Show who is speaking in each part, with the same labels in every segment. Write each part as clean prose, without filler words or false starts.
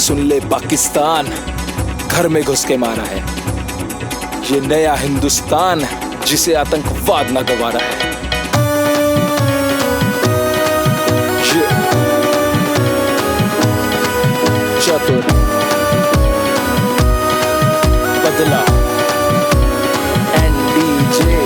Speaker 1: सुन ले पाकिस्तान, घर में घुस के मारा है ये नया हिंदुस्तान जिसे आतंकवाद ना गवारा है। ये चतुर बदला एनडीजे।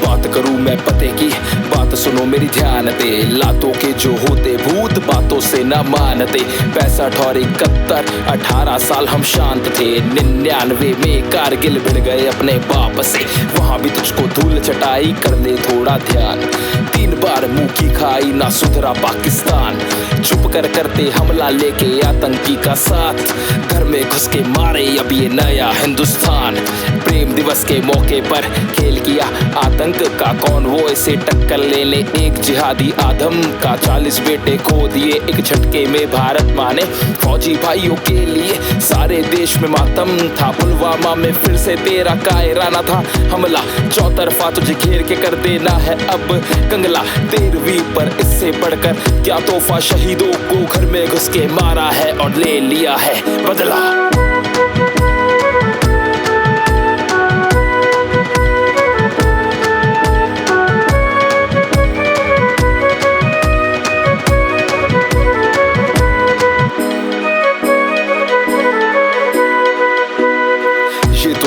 Speaker 1: बात करूं मैं पते की, बात सुनो मेरी ध्यान दे। लातों के जो होते भूत बातों से न मानते। 65 और 71 18 साल हम शांत थे। 99 में कारगिल भिड़ गए अपने बाप से। वहां भी तुझको धूल चटाई, कर ले थोड़ा ध्यान। 3 बार मुंह की खाई, ना सुधरा पाकिस्तान। छुप कर करते हमला लेके आतंकी का साथ। घर में घुस के मारे अब ये नया हिंदुस्तान। प्रेम दिवस के मौके पर खेल किया आतंक का, कौन वो इसे टक्कर लेने एक जिहादी आदम का। 40 बेटे खो दिए एक झटके में भारत माने। फौजी भाइयों के लिए सारे देश में मातम था। पुलवामा में फिर से तेरा कायराना था हमला। चौतरफा तुझे घेर के कर देना है अब कंगला। 13वीं पर इससे बढ़कर क्या तोहफा, शहीदों को घर में घुस के मारा है और ले लिया है बदला।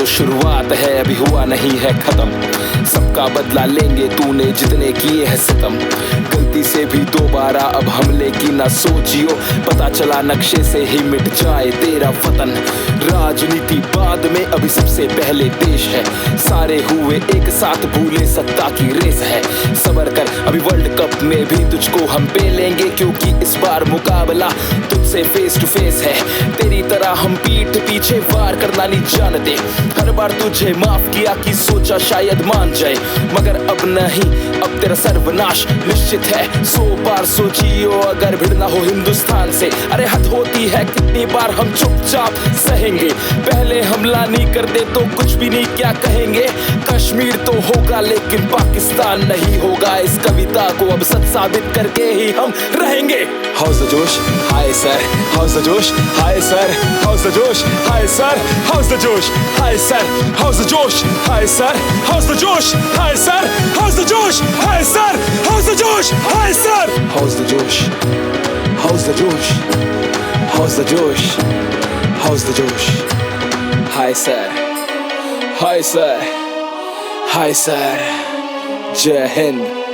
Speaker 1: शुरुआत है अभी हुआ नहीं है खत्म। सबका बदला लेंगे तूने जितने किए हैं सितम। गलती से भी दोबारा अब हमले की ना सोचियो। पता चला नक्शे से ही मिट जाए तेरा वतन। राजनीति बाद में अभी सबसे पहले देश है। सारे हुए एक साथ भूले सत्ता की रेस है। सबर कर अभी वर्ल्ड कप में भी तुझको हम पे लेंगे, क्योंकि इस बार मुकाबला तुझसे फेस टू फेस है। तेरी तरह हम पीठ पीछे वार करना नहीं जानते। हर बार तुझे माफ किया कि सोचा शायद मान जाए, मगर अब नहीं, अब तेरा सर्वनाश निश्चित है। 100 बार सोचियो अगर भिड़ना हो हिंदुस्तान से। अरे हद होती है कितनी बार हम चुपचाप सहेंगे। पहले हमला नहीं करते तो कुछ भी नहीं क्या कहेंगे। कश्मीर तो होगा लेकिन पाकिस्तान नहीं होगा। इस कविता को अब सच साबित करके ही हम रहेंगे। How's the Josh? Hi sir. How's the Josh? Hi sir. How's the Josh? Hi sir. How's the Josh? Hi sir. How's the Josh? Hi sir. How's the Josh? Hi sir. How's the Josh? Hi sir. How's the Josh? Hi sir. How's the Josh? How's the Josh? How's the Josh? How's the Josh? Hi sir. Hi sir. Hi sir. Jai Hind.